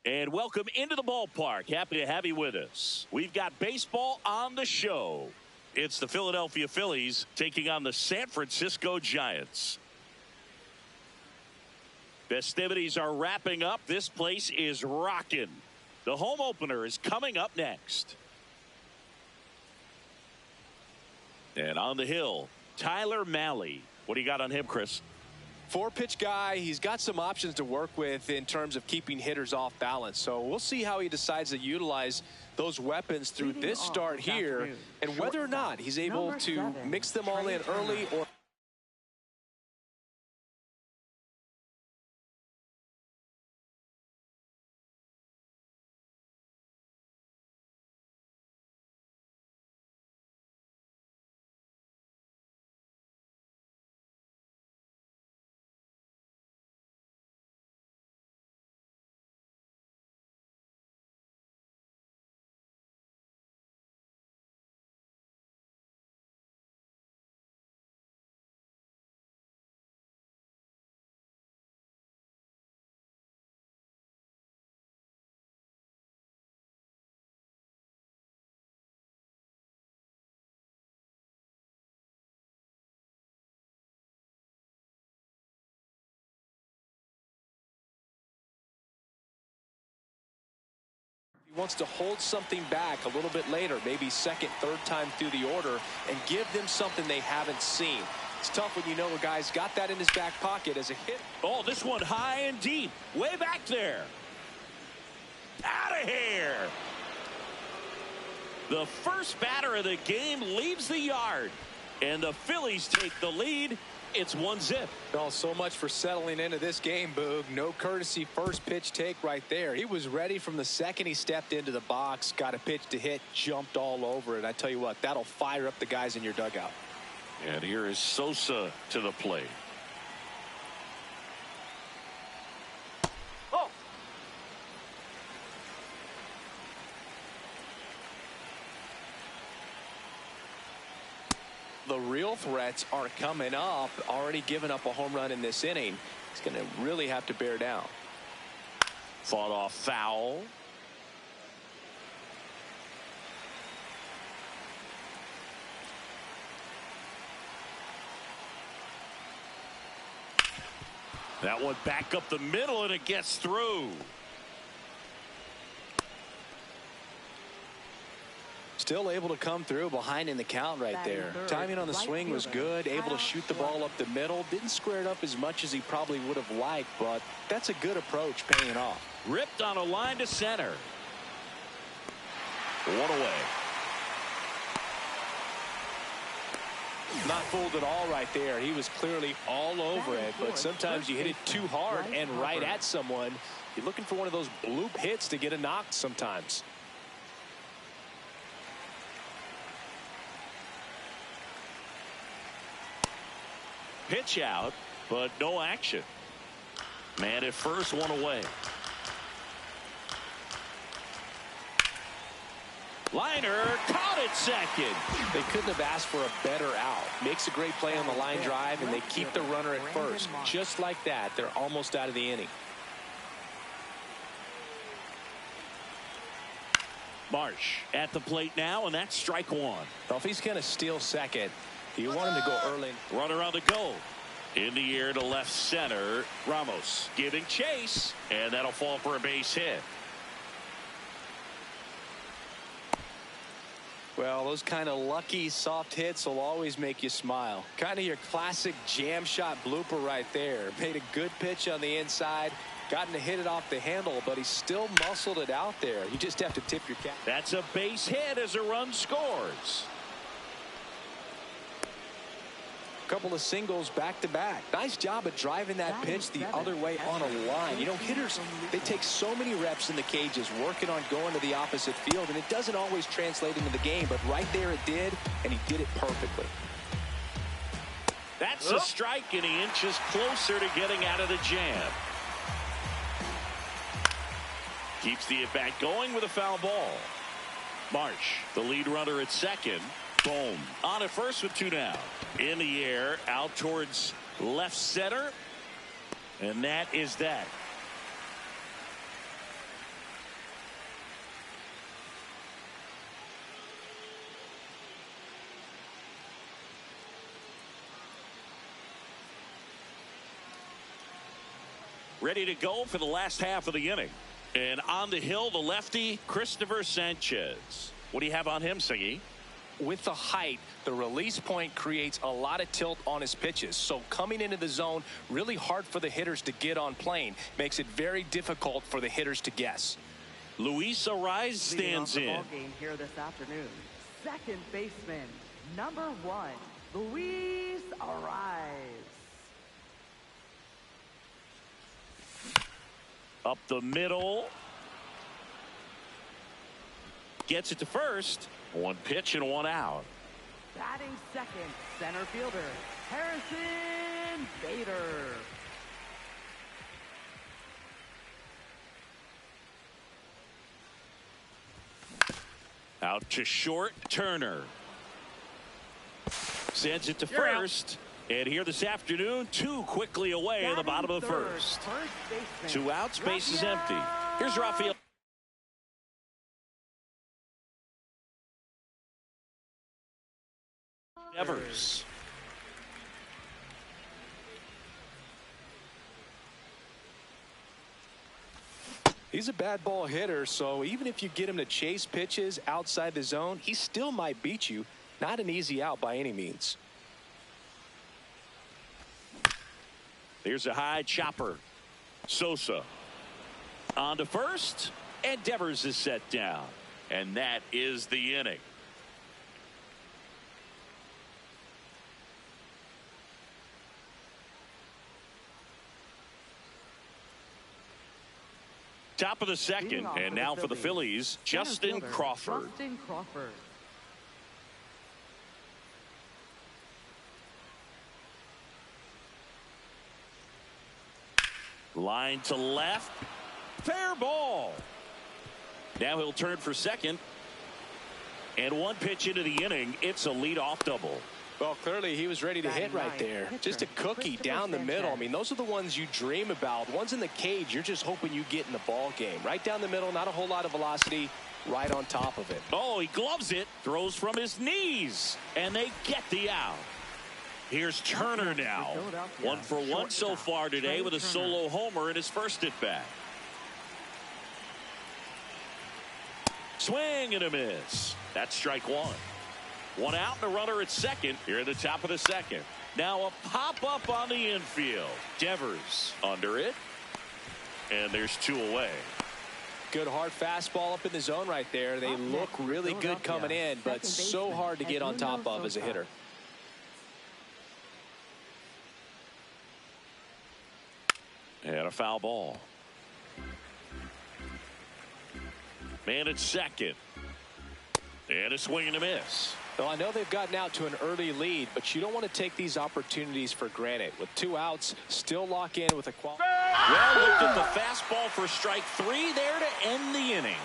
And welcome into the ballpark. Happy to have you with us. We've got baseball on the show. It's the Philadelphia Phillies taking on the San Francisco Giants. Festivities are wrapping up. This place is rocking. The home opener is coming up next. And on the hill, Tyler Mahle. What do you got on him, Chris? 4-pitch guy. He's got some options to work with in terms of keeping hitters off balance. So we'll see how he decides to utilize those weapons through this start here and whether or not he's able to mix them all in early or wants to hold something back a little bit later, maybe second, third time through the order, and give them something they haven't seen. It's tough when you know a guy's got that in his back pocket as a hit. Oh, this one high and deep, way back there. Out of here. The first batter of the game leaves the yard, and the Phillies take the lead. It's 1-0. Oh, so much for settling into this game, Boog. No courtesy first pitch take right there. He was ready from the second he stepped into the box, got a pitch to hit, jumped all over it. I tell you what, that'll fire up the guys in your dugout. And here is Sosa to the plate. Oh! The real threats are coming up. Already given up a home run in this inning. He's going to really have to bear down. Fought off foul. That one back up the middle, and it gets through. Still able to come through behind in the count right there. Timing on the swing was good. Able to shoot the ball up the middle. Didn't square it up as much as he probably would have liked, but that's a good approach, paying off. Ripped on a line to center. One away. Not fooled at all right there. He was clearly all over it, but sometimes you hit it too hard and right at someone. You're looking for one of those bloop hits to get a knock sometimes. Pitch out, but no action. Man at first, one away. Liner caught it second. They couldn't have asked for a better out. Makes a great play on the line drive, and they keep the runner at first. Just like that, they're almost out of the inning. Marsh at the plate now, and that's strike one. Well, if he's going to steal second, you want him to go early. Runner on the go. In the air to left center. Ramos giving chase, and that'll fall for a base hit. Well, those kind of lucky soft hits will always make you smile. Kind of your classic jam shot blooper right there. Made a good pitch on the inside. Gotten to hit it off the handle, but he still muscled it out there. You just have to tip your cap. That's a base hit as a run scores. Couple of singles back to back. Nice job of driving that pitch the other way on a line. You know, hitters, they take so many reps in the cages working on going to the opposite field, and it doesn't always translate into the game, but right there it did, and he did it perfectly. That's a strike, and he inches closer to getting out of the jam. Keeps the at-bat going with a foul ball. Marsh, the lead runner at second. Boom. On at first with two down. In the air, out towards left center. And that is that. ready to go for the last half of the inning. And on the hill, the lefty, Christopher Sanchez. What do you have on him, Siggy? With the height, the release point creates a lot of tilt on his pitches. So coming into the zone, really hard for the hitters to get on plane. Makes it very difficult for the hitters to guess. Luis Ariz stands in. Game here this afternoon. Second baseman, number 1, Luis Ariz. Up the middle. Gets it to first. One pitch and one out. Batting second, center fielder, Harrison Bader. Out to short, Turner. Sends it to first. And here this afternoon, 2 quickly away in the bottom of the first. 2 outs, base is empty. Here's Rafael Devers. He's a bad ball hitter, so even if you get him to chase pitches outside the zone, he still might beat you. Not an easy out by any means. There's a high chopper. Sosa on to first, and Devers is set down. And that is the inning. Top of the second, and now for the Phillies, Justin Crawford. Line to left. Fair ball. Now he'll turn for second. And 1 pitch into the inning, it's a leadoff double. Well, clearly he was ready to hit right there. Just a cookie down the middle. I mean, those are the ones you dream about. Ones in the cage, you're just hoping you get in the ball game. Right down the middle, not a whole lot of velocity, right on top of it. Oh, he gloves it, throws from his knees, and they get the out. Here's Turner now. 1 for 1 so far today with a solo homer in his first at bat. Swing and a miss. That's strike 1. 1 out and a runner at second here at the top of the second. Now a pop up on the infield. Devers under it. And there's 2 away. Good hard fastball up in the zone right there. They look really good coming in, but so hard to get on top of as a hitter. And a foul ball. Man at second. And a swing and a miss. Well, I know they've gotten out to an early lead, but you don't want to take these opportunities for granted. With 2 outs, still lock in with a quality. Well, looked at the fastball for strike 3 there to end the inning.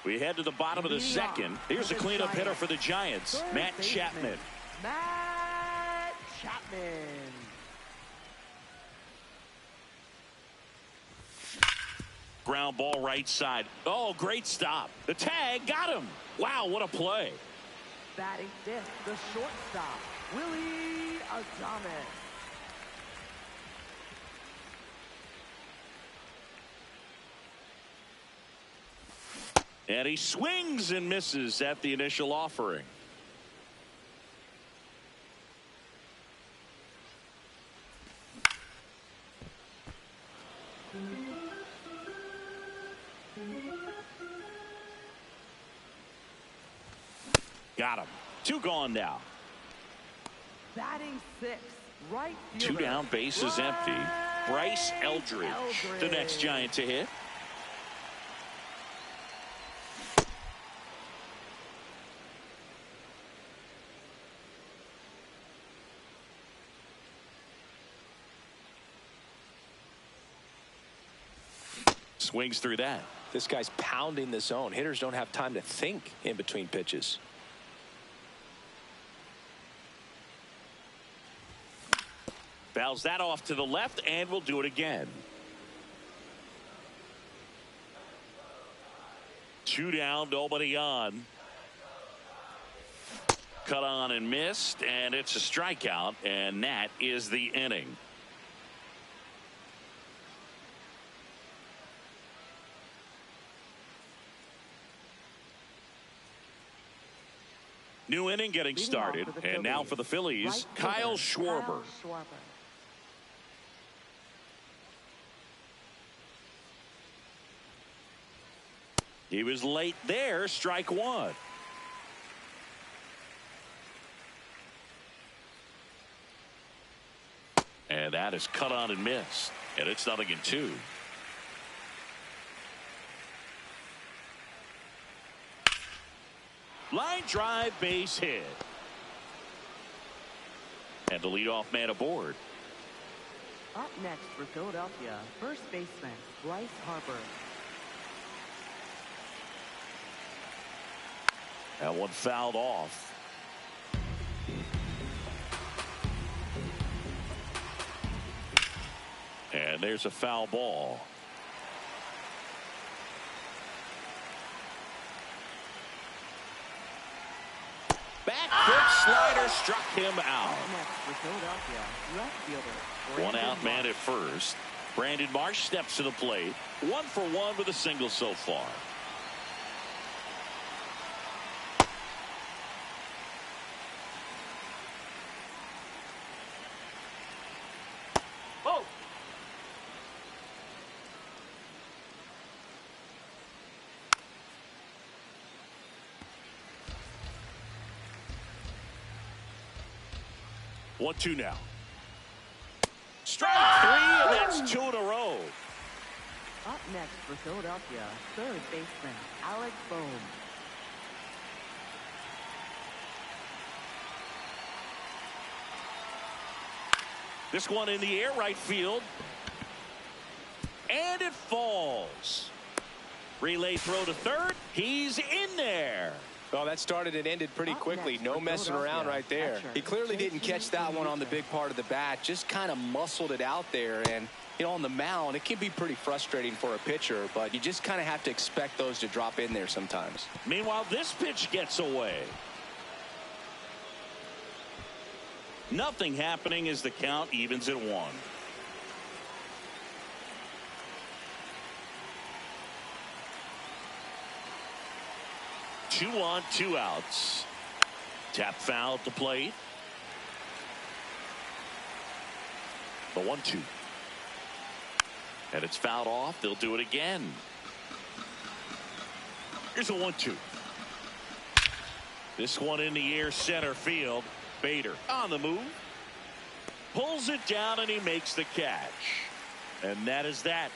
We head to the bottom of the second. Here's a cleanup hitter for the Giants, Matt Chapman. Matt Chapman. Ground ball right side. Oh, great stop. The tag got him. Wow, what a play. Batting 5th, the shortstop, Willie Adames. And he swings and misses at the initial offering. Got him. 2 gone now. Batting 6th, right fielder. 2 down, base is empty. Bryce Eldridge, the next Giant to hit. Swings through that. This guy's pounding the zone. Hitters don't have time to think in between pitches. Fouls that off to the left, and we'll do it again. 2 down, nobody on. Cut on and missed, and it's a strikeout, and that is the inning. New inning getting started, and now for the Phillies, Kyle Schwarber. He was late there, strike one. And that is cut on and missed, and it's 0-2. Line drive, base hit. And the leadoff man aboard. Up next for Philadelphia, first baseman Bryce Harper. That one fouled off. And there's a foul ball. Back foot slider struck him out. One out man at first. Brandon Marsh steps to the plate. 1 for 1 with a single so far. Oh. One, two now. Strike 3, and that's 2 in a row. Up next for Philadelphia, third baseman Alex Bohm. This one in the air, right field. And it falls. Relay throw to third. He's in there. Well, that started and ended pretty quickly. No messing around right there. He clearly didn't catch that one on the big part of the bat. Just kind of muscled it out there. And, you know, on the mound, it can be pretty frustrating for a pitcher, but you just kind of have to expect those to drop in there sometimes. Meanwhile, this pitch gets away. Nothing happening as the count evens at 1. Two on, 2 outs. Tap foul at the plate. The 1-2. And it's fouled off. They'll do it again. Here's a 1-2. This one in the air, center field. Bader on the move. Pulls it down, and he makes the catch. And that is that.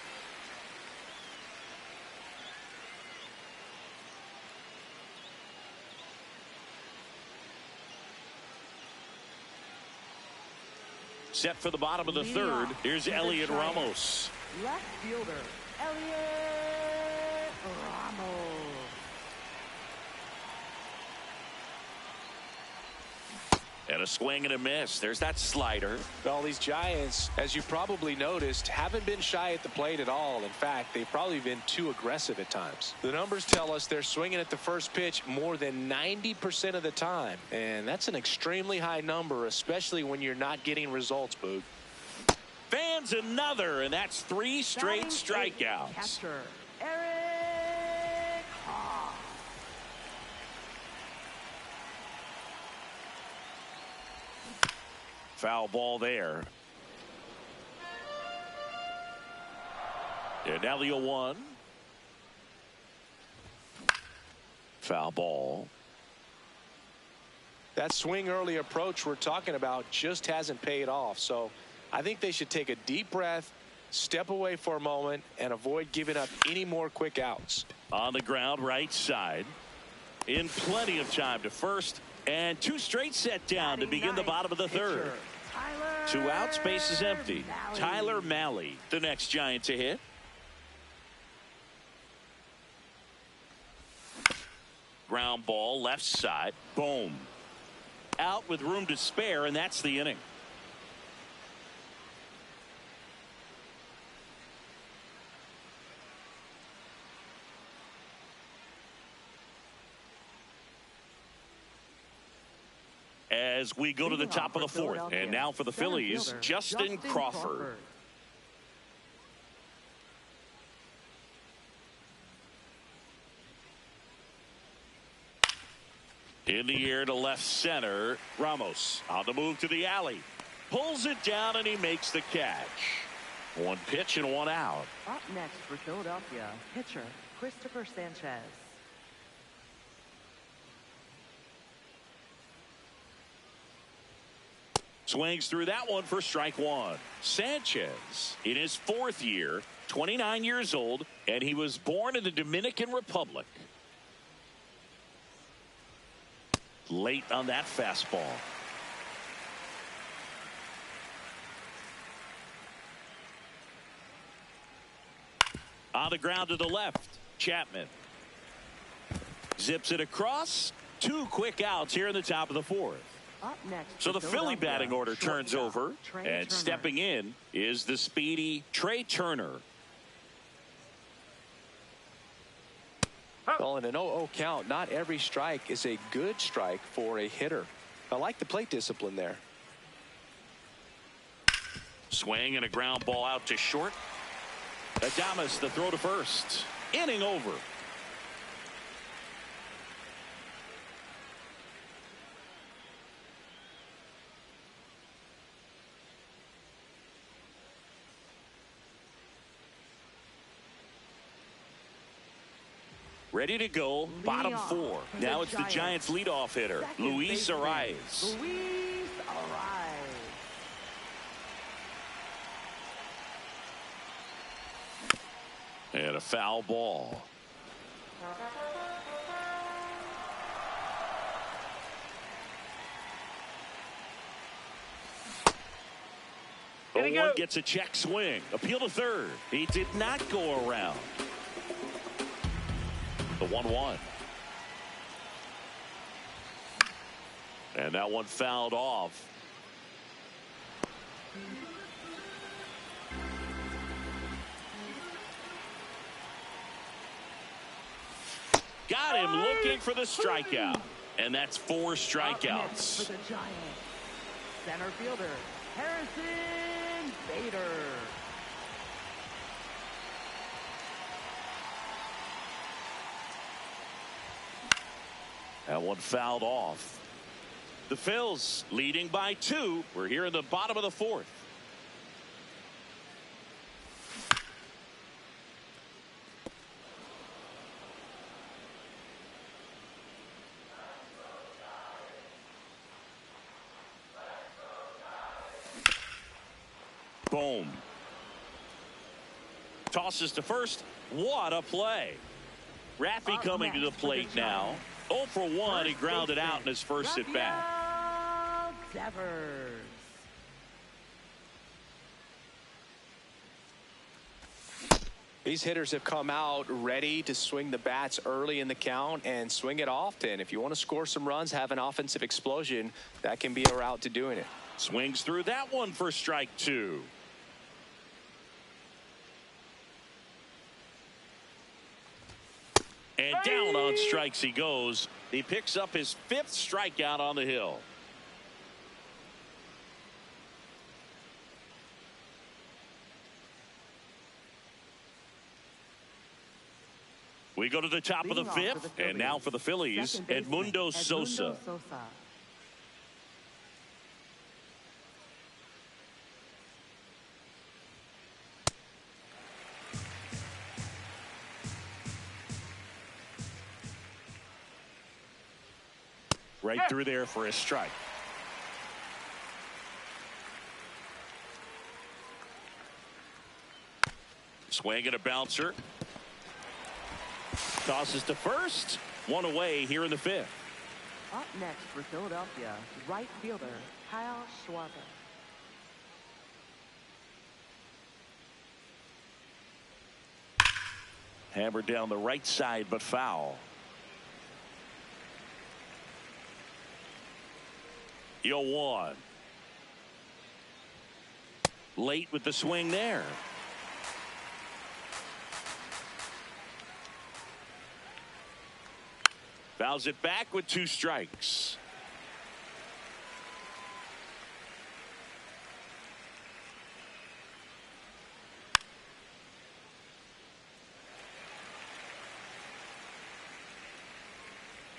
Set for the bottom of the third. Here's Elliot Ramos. Left fielder, Elliot Ramos. And a swing and a miss. There's that slider. Well, these Giants, as you probably noticed, haven't been shy at the plate at all. In fact, they've probably been too aggressive at times. The numbers tell us they're swinging at the first pitch more than 90% of the time. And that's an extremely high number, especially when you're not getting results, Boog. Fans another, and that's 3 straight strikeouts. Catcher, Eric Haas. Foul ball there. And now the 0-1. Foul ball. That swing early approach we're talking about just hasn't paid off. So I think they should take a deep breath, step away for a moment, and avoid giving up any more quick outs. On the ground, right side. In plenty of time to first. And 2 straight set down to begin the bottom of the third. 2 outs, base is empty. Tyler Mahle, the next Giant to hit. Ground ball, left side. Boom. Out with room to spare, and that's the inning. as we go to the top of the fourth. And now for the Phillies, Justin Crawford. In the air to left center. Ramos on the move to the alley. Pulls it down and he makes the catch. One pitch and one out. Up next for Philadelphia, pitcher Christopher Sanchez. Swings through that one for strike one. Sanchez in his fourth year, 29 years old, and he was born in the Dominican Republic. Late on that fastball. On the ground to the left, Chapman zips it across. Two quick outs here in the top of the fourth. Up next, so the Philly batting order turns over, and stepping in is the speedy Trey Turner. Well, in an 0-0 count, not every strike is a good strike for a hitter. I like the plate discipline there. Swing and a ground ball out to short. Adames the throw to first. Inning over. Ready to go, bottom four. Now it's the Giants leadoff hitter, Luis Arraez. Luis Arraez. And a foul ball. The one gets a check swing. Appeal to third. He did not go around. The 1-1. And that one fouled off. Got him looking for the strikeout. And that's 4 strikeouts. For the Giants, center fielder Harrison Bader. That one fouled off. The Phils leading by 2. We're here in the bottom of the fourth. Boom. Tosses to first. What a play. Raffy coming to the plate now. 0 for 1. He grounded out in his first at bat. These hitters have come out ready to swing the bats early in the count and swing it often. If you want to score some runs, have an offensive explosion, that can be a route to doing it. Swings through that one for strike 2. And down on strikes he goes. He picks up his 5th strikeout on the hill. We go to the top of the 5th, and now for the Phillies, Edmundo Sosa. Right through there for a strike. Swing and a bouncer. Tosses to first. One away here in the 5th. Up next for Philadelphia, right fielder Kyle Schwarber. Hammered down the right side, but foul. 0-1. Late with the swing there. Fouls it back with 2 strikes.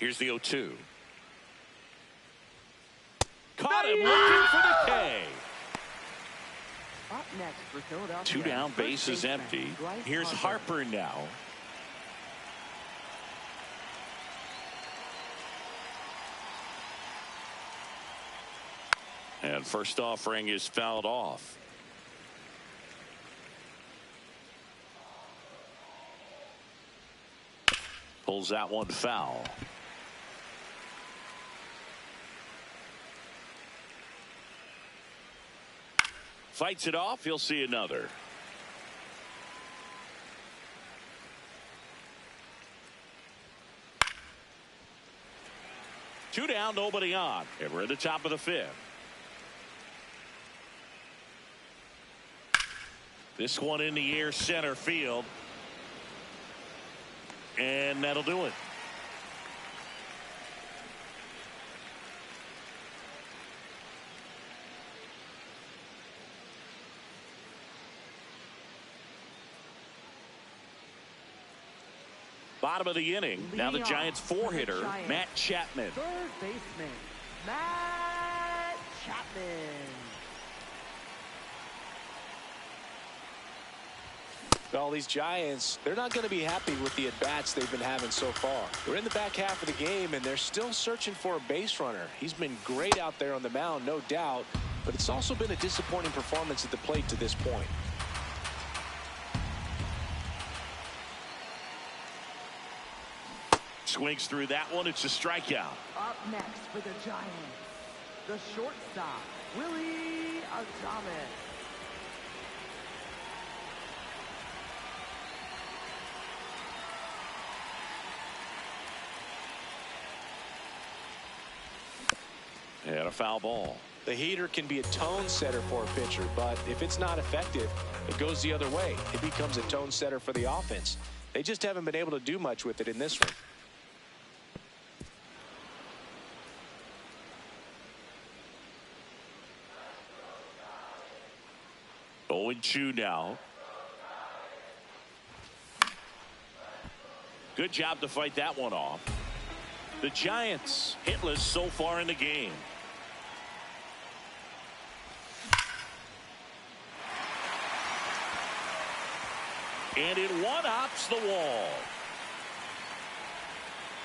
Here's the 0-2. Caught him looking for the K. Up next for Philadelphia. 2 down, base is empty. Here's Harper now. And first offering is fouled off. Pulls that one foul. Fights it off. He'll see another. Two down, nobody on. And we're at the top of the 5th. This one in the air, center field. And that'll do it. Bottom of the inning. Now the Giants 4-hitter, Matt Chapman. Third baseman, Matt Chapman. Well, these Giants, they're not going to be happy with the at-bats they've been having so far. They're in the back half of the game, and they're still searching for a base runner. He's been great out there on the mound, no doubt, but it's also been a disappointing performance at the plate to this point. Swings through that one. It's a strikeout. Up next for the Giants, the shortstop, Willie Adames. And a foul ball. The heater can be a tone setter for a pitcher, but if it's not effective, it goes the other way. It becomes a tone setter for the offense. They just haven't been able to do much with it in this one. 0-2 now. Good job to fight that one off. The Giants hitless so far in the game. And it one-hops the wall.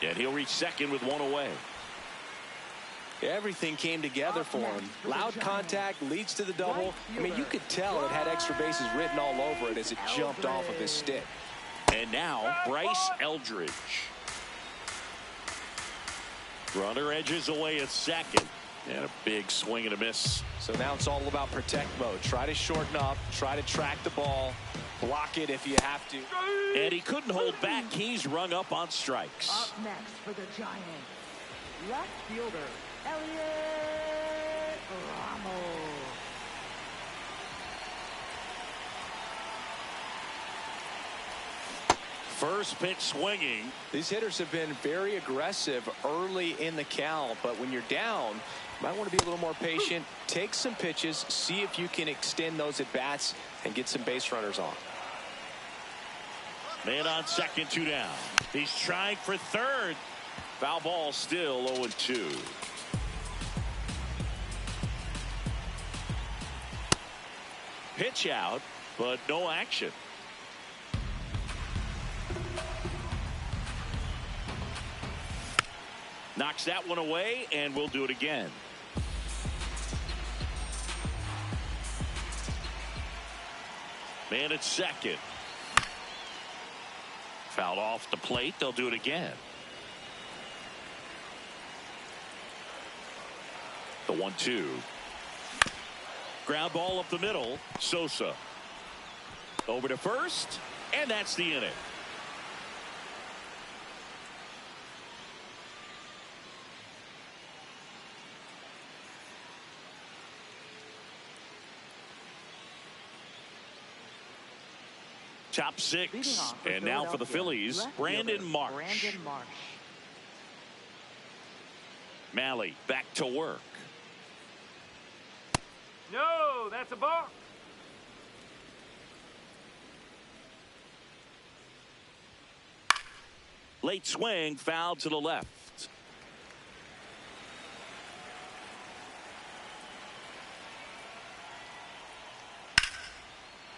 And he'll reach second with one away. Everything came together for him. Loud contact leads to the double. I mean, you could tell it had extra bases written all over it as it jumped off of his stick. And now Bryce Eldridge. Runner edges away at second. And a big swing and a miss. So now it's all about protect mode. Try to shorten up. Try to track the ball. Block it if you have to. And he couldn't hold back. He's rung up on strikes. Up next for the Giants, left fielder, Elliot Ramos. First pitch swinging. These hitters have been very aggressive early in the count, but when you're down, you might want to be a little more patient. Take some pitches, see if you can extend those at bats and get some base runners on. Man on second, 2 down. He's trying for third. Foul ball, still 0-2. Pitch out, but no action. Knocks that one away, and we'll do it again. Man at second. Fouled off the plate. They'll do it again. The 1-2. Ground ball up the middle. Sosa. Over to first, and that's the inning. Top 6, and now for the Phillies, Brandon Marsh. Malley back to work. No, that's a ball. Late swing, foul to the left.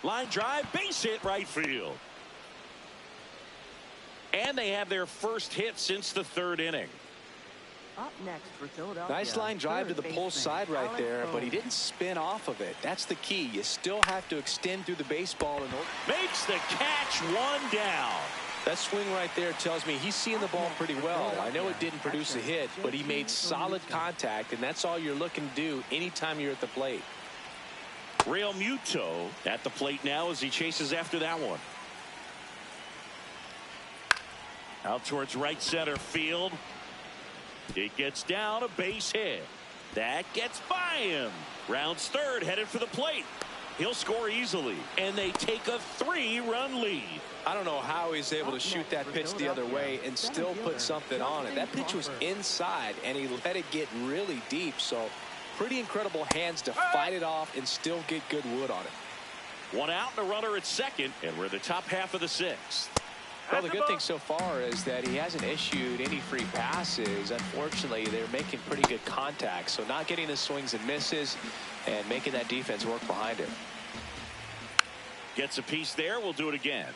Line drive, base hit right field. And they have their first hit since the third inning. Up next for Philadelphia. Nice line drive to the pull side right there, but he didn't spin off of it. That's the key. You still have to extend through the baseball. And makes the catch, one down. That swing right there tells me he's seeing the ball pretty well. I know it didn't produce a hit, but he made solid contact, and that's all you're looking to do anytime you're at the plate. Real Muto at the plate now as he chases after that one. Out towards right center field. It gets down, a base hit. That gets by him. Rounds third, headed for the plate. He'll score easily, and they take a 3-run lead. I don't know how he's able to shoot that pitch the other way and still put something on it. That pitch was inside, and he let it get really deep. So pretty incredible hands to fight it off and still get good wood on it. One out and a runner at second, and we're the top half of the sixth. Well, the good thing so far is that he hasn't issued any free passes. Unfortunately, they're making pretty good contact, so not getting the swings and misses and making that defense work behind him. Gets a piece there. We'll do it again.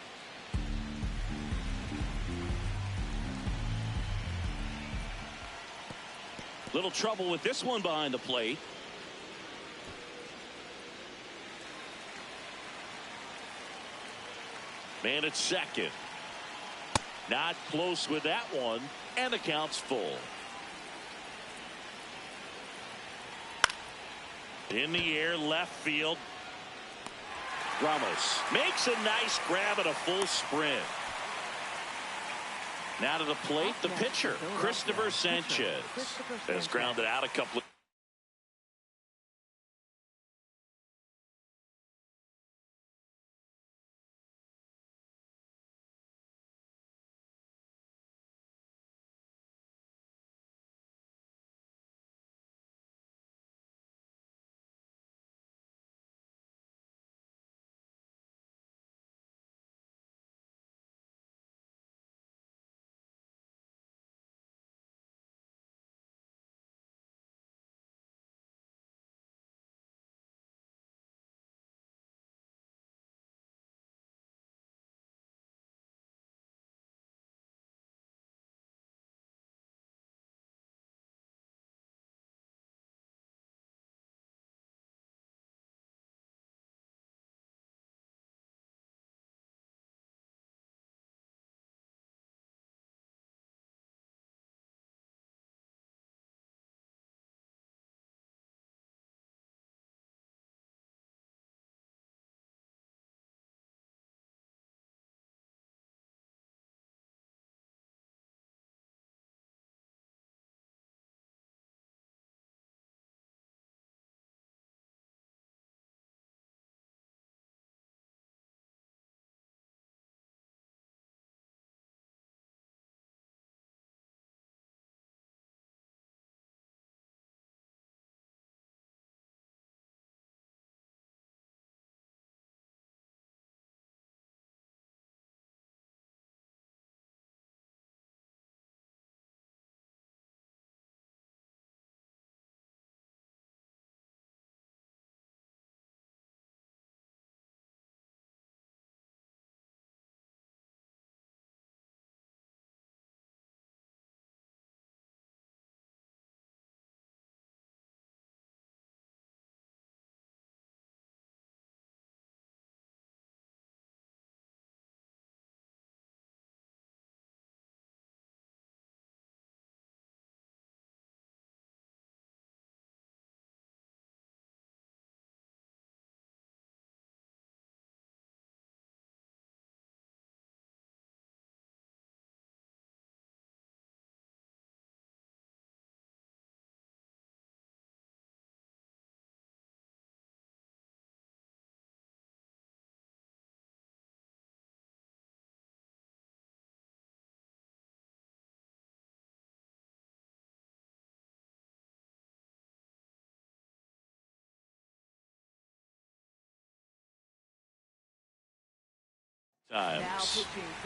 Little trouble with this one behind the plate. Man at second. Not close with that one, and the count's full. In the air, left field. Ramos makes a nice grab at a full sprint. Now to the plate, the pitcher, Christopher Sanchez, has grounded out a couple of.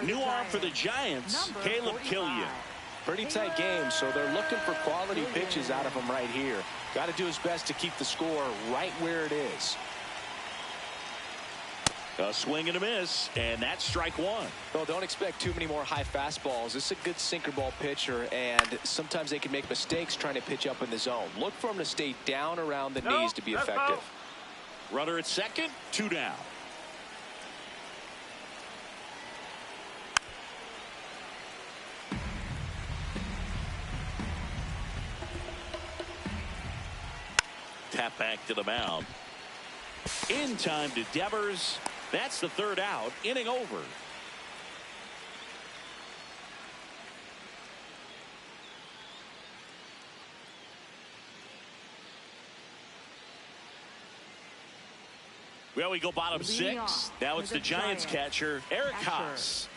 New arm for the Giants, Caleb Killian. Pretty tight game, so they're looking for quality pitches out of him right here. Got to do his best to keep the score right where it is. A swing and a miss, and that's strike one. Well, don't expect too many more high fastballs. This is a good sinker ball pitcher, and sometimes they can make mistakes trying to pitch up in the zone. Look for him to stay down around the knees to be effective. Runner at second, 2 down. Tap back to the mound. In time to Devers. That's the 3rd out. Inning over. Well, we go bottom 6. Now it's the Giants catcher, Eric Haas.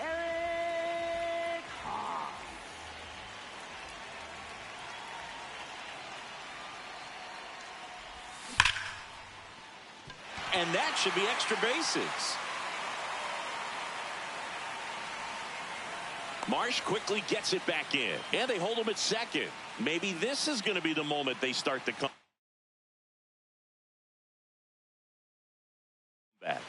And that should be extra bases. Marsh quickly gets it back in. And they hold him at second. Maybe this is going to be the moment they start to come back.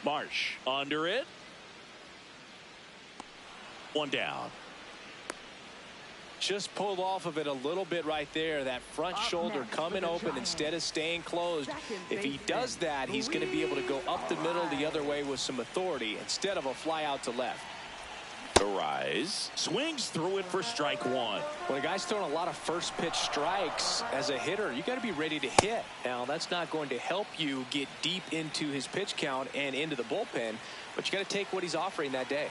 Marsh under it. 1 down. Just pulled off of it a little bit right there. That front shoulder coming open instead of staying closed. If he does that, he's going to be able to go up the middle the other way with some authority instead of a fly out to left. Rise swings through it for strike 1. When a guy's throwing a lot of first pitch strikes as a hitter, you got to be ready to hit. Now, that's not going to help you get deep into his pitch count and into the bullpen, but you got to take what he's offering that day.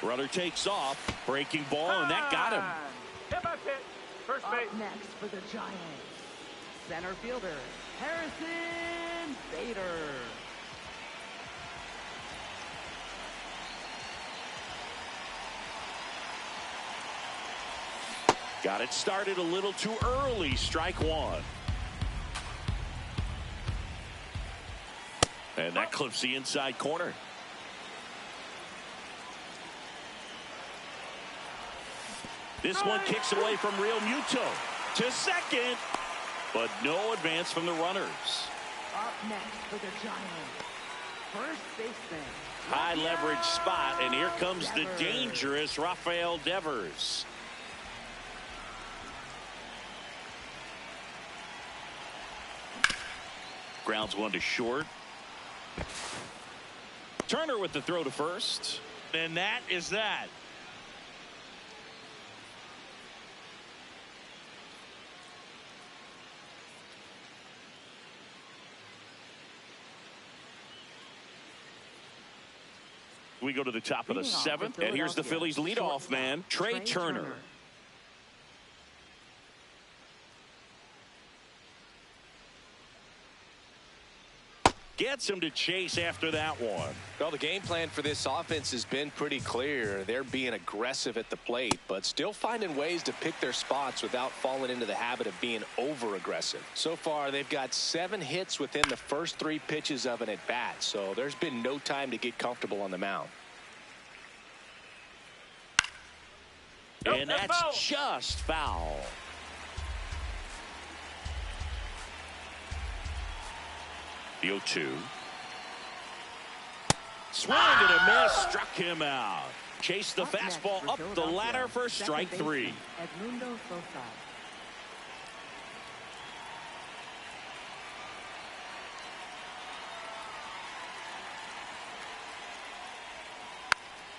Runner takes off, breaking ball, and that got him. Hit by pitch. First base. Up next for the Giants, center fielder Harrison Bader. Got it started a little too early. Strike 1. And that clips the inside corner. This one kicks away from Real Muto to second, but no advance from the runners. Up next for the Giants, first baseman. High leverage spot, and here comes the dangerous Rafael Devers. Grounds one to short. Turner with the throw to first, and that is that. We go to the top of the 7th, and here's the Phillies leadoff man, Trey Turner. Gets him to chase after that one. Well, the game plan for this offense has been pretty clear. They're being aggressive at the plate, but still finding ways to pick their spots without falling into the habit of being over aggressive. So far, they've got 7 hits within the first 3 pitches of an at bat, so there's been no time to get comfortable on the mound. And that's just foul. The 0-2. Swing and a miss, struck him out. Chased the fastball up the ladder for strike 3. Edmundo Sosa.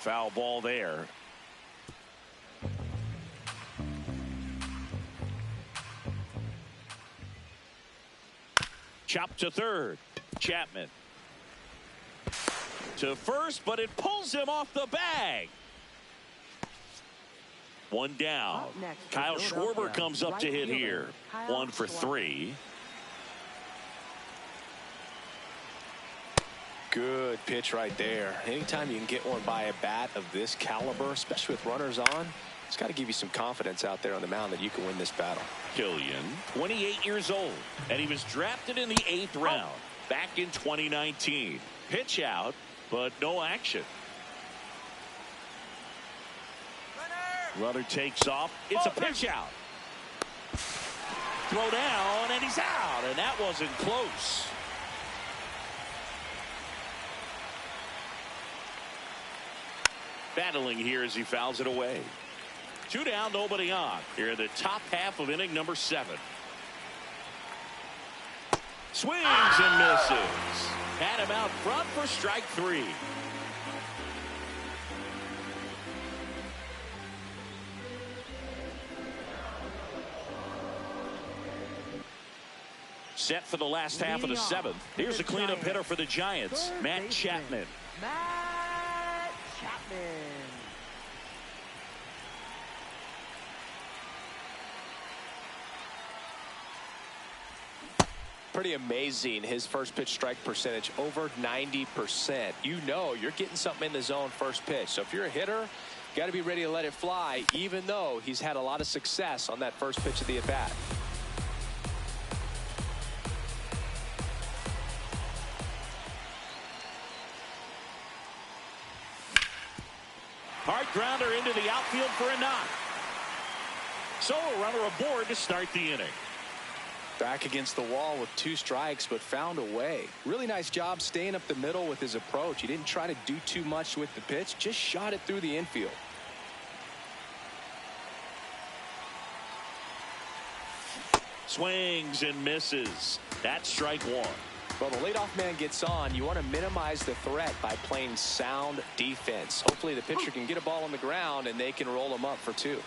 Foul ball there. Chop to third. Chapman to first, but it pulls him off the bag. 1 down. Kyle Schwarber comes up to hit here. 1 for 3. Good pitch right there. Anytime you can get one by a bat of this caliber, especially with runners on, it's got to give you some confidence out there on the mound that you can win this battle. Killian, 28 years old, and he was drafted in the 8th round back in 2019. Pitch out, but no action. Runner takes off. It's a pitch out. Throw down, and he's out, and that wasn't close. Battling here as he fouls it away. 2 down, nobody on. Here in the top half of inning number 7. Swings and misses. Had him out front for strike 3. Set for the last half of the 7th. Here's a cleanup hitter for the Giants, Matt Chapman. Matt Chapman. Pretty amazing, his first pitch strike percentage over 90%. You know you're getting something in the zone first pitch. So if you're a hitter, you got to be ready to let it fly, even though he's had a lot of success on that first pitch of the at-bat. Hard grounder into the outfield for a knock. So a runner aboard to start the inning. Back against the wall with 2 strikes, but found a way. Really nice job staying up the middle with his approach. He didn't try to do too much with the pitch, just shot it through the infield. Swings and misses. That's strike 1. Well, the leadoff man gets on. You want to minimize the threat by playing sound defense. Hopefully the pitcher can get a ball on the ground and they can roll him up for 2.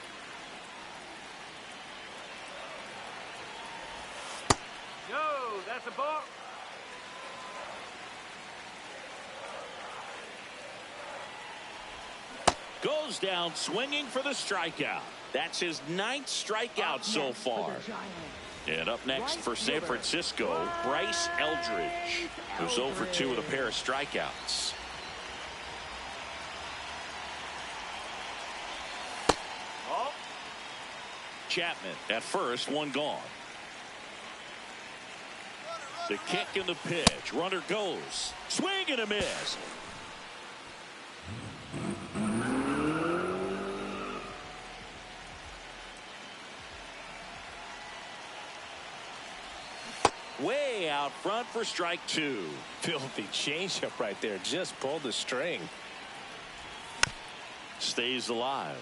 No, that's a ball. Goes down swinging for the strikeout. That's his 9th strikeout so far. And up next for San Francisco, Bryce Eldridge, who's 0 for 2 with a pair of strikeouts. Oh. Chapman at first, 1 gone. The kick and the pitch. Runner goes. Swing and a miss. Way out front for strike 2. Filthy changeup right there. Just pulled the string. Stays alive.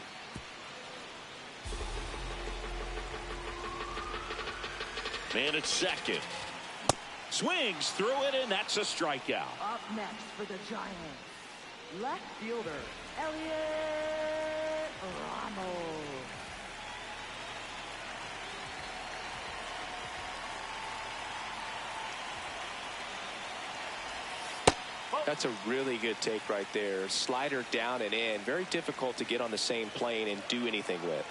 Man at second. Swings through it, and that's a strikeout. Up next for the Giants, left fielder, Elliot Ramos. That's a really good take right there. Slider down and in. Very difficult to get on the same plane and do anything with.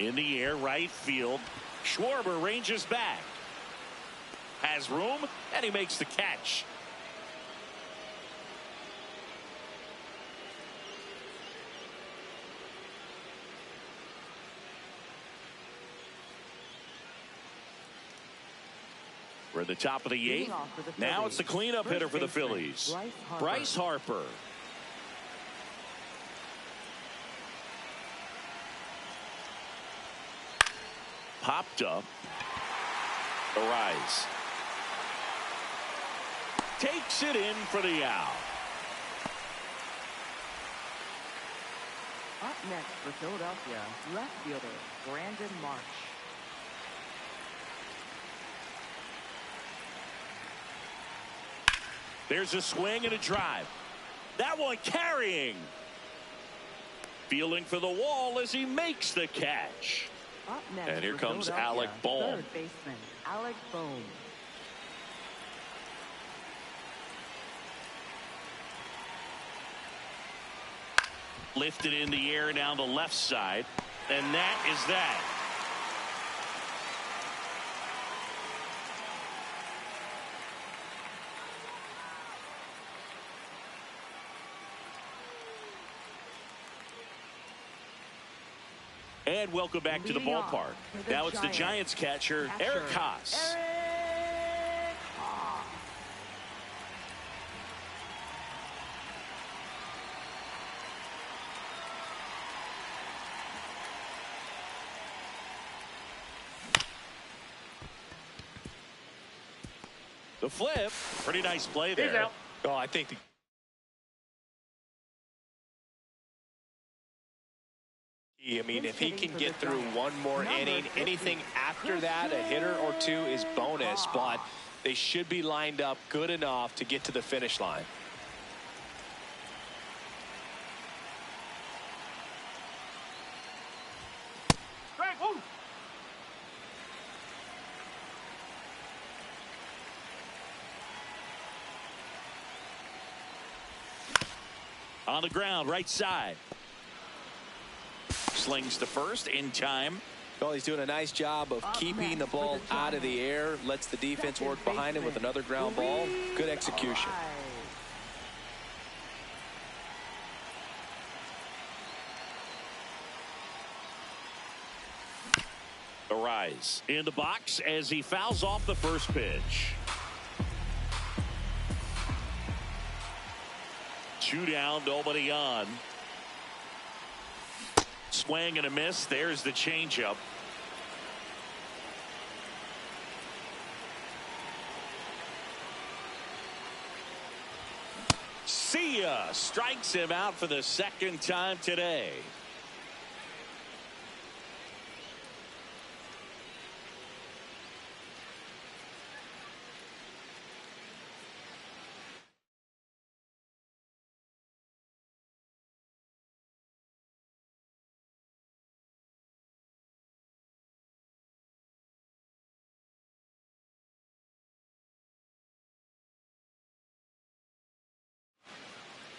In the air, right field. Schwarber ranges back. Has room, and he makes the catch. We're at the top of the 8th. Now it's the cleanup hitter for the Phillies, Bryce Harper. Popped up. Arise. Takes it in for the out. Up next for Philadelphia, left fielder, Brandon Marsh. There's a swing and a drive. That one carrying. Feeling for the wall as he makes the catch. Up next and here for comes Alec Bohm. Third baseman, Alec Bohm. Lifted in the air down the left side. And that is that. And welcome back to the ballpark. Now it's the Giants catcher, Eric Haas. The flip. Pretty nice play He's there. out. Oh, I think I mean, if he can get through one more inning, anything after that, a hitter or two is bonus, but they should be lined up good enough to get to the finish line. Strike, woo. On the ground, right side. Slings to first in time. Well, he's doing a nice job of keeping the ball out of the air, lets the defense work behind him with another ground ball. Good execution. Arise in the box as he fouls off the first pitch. 2 down, nobody on. Swing and a miss. There's the changeup. See ya. Strikes him out for the second time today.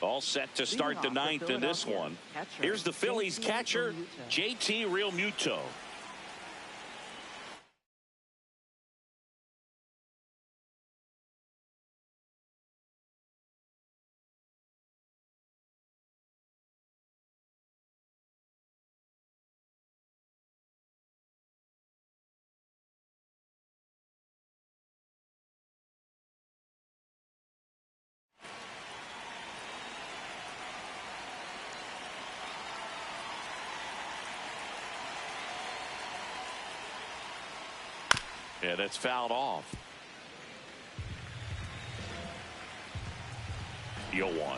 All set to start the ninth in this one. Here's the Phillies catcher, JT Realmuto. Yeah, that's fouled off. 0-1.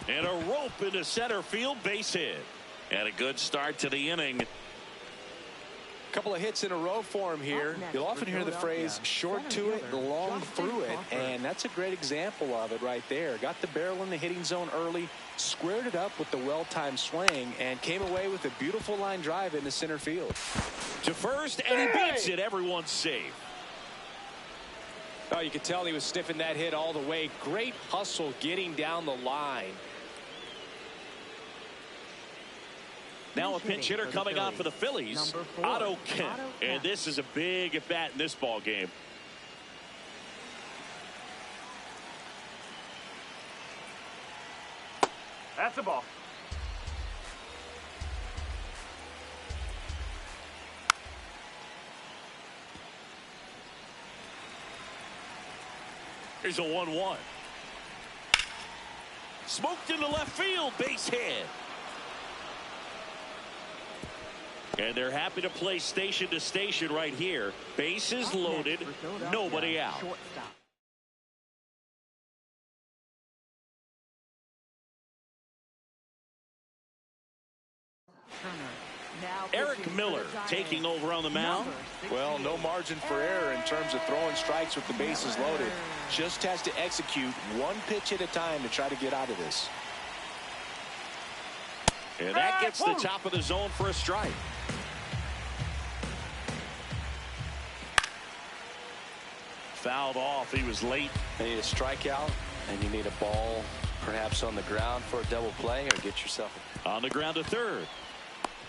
And a rope into center field, base hit. And a good start to the inning. A couple of hits in a row for him here. You'll often hear the phrase short to it, long through it, and that's a great example of it right there. Got the barrel in the hitting zone early, squared it up with the well-timed swing, and came away with a beautiful line drive into center field. To first, and he beats it. Everyone's safe. Oh, you could tell he was sniffing that hit all the way. Great hustle getting down the line. Now a pinch hitter coming on for the Phillies, Otto Kemp. And this is a big at bat in this ball game. That's a ball. Here's a 1-1. Smoked into left field, base hit. And they're happy to play station to station right here. Bases loaded, nobody out. Eric Miller taking over on the mound. Well, no margin for error in terms of throwing strikes with the bases loaded. Just has to execute one pitch at a time to try to get out of this. And that gets the top of the zone for a strike. Fouled off. He was late. You need a strikeout, and you need a ball perhaps on the ground for a double play, or get yourself on the ground to third.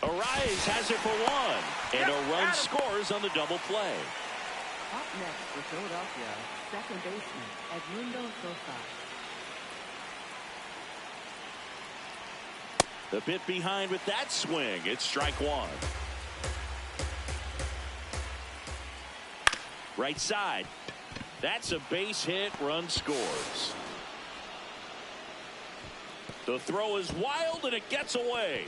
Arise has it for one, and a run scores on the double play. Up next for Philadelphia, second baseman Edmundo Sosa. The bit behind with that swing. It's strike one. Right side. That's a base hit. Run scores. The throw is wild and it gets away.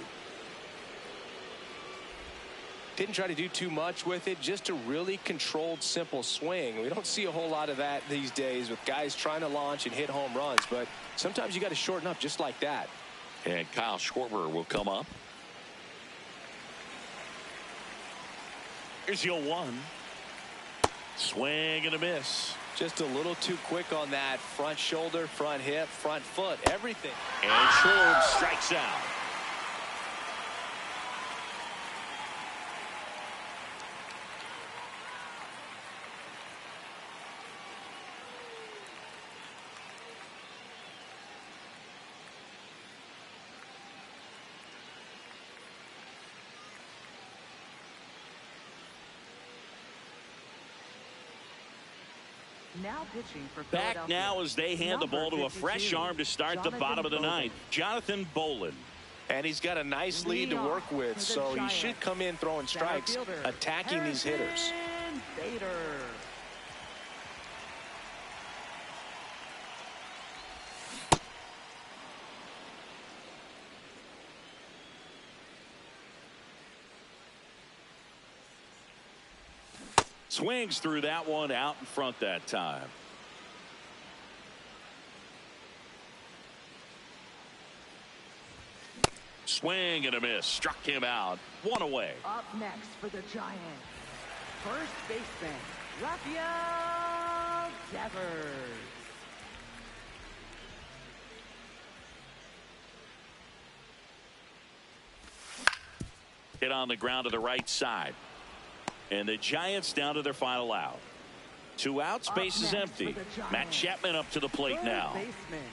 Didn't try to do too much with it, just a really controlled, simple swing. We don't see a whole lot of that these days with guys trying to launch and hit home runs, but sometimes you got to shorten up just like that. And Kyle Schwarber will come up. Here's your 1. Swing and a miss. Just a little too quick on that front shoulder, front hip, front foot, everything. And Schwarber strikes out. Now pitching for Back now as they hand the ball to a fresh arm to start the bottom of the 9th. Jonathan Bolin. And he's got a nice lead to work with, so he should come in throwing strikes, attacking these hitters. Swings through that one, out in front that time. Swing and a miss. Struck him out. 1 away. Up next for the Giants, first baseman, Rafael Devers. Hit on the ground to the right side. And the Giants down to their final out. 2 outs, base is empty. Matt Chapman up to the plate now. Baseman,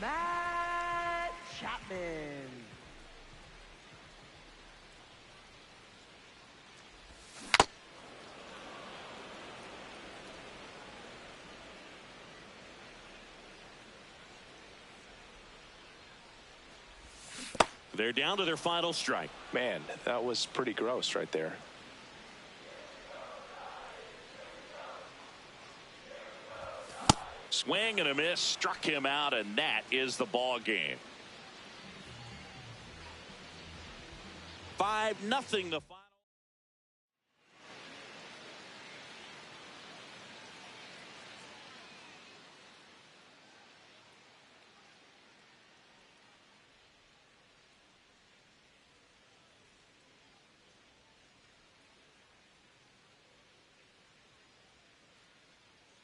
Matt Chapman. They're down to their final strike. Man, that was pretty gross right there. Swing and a miss, struck him out, and that is the ball game. 5-0 the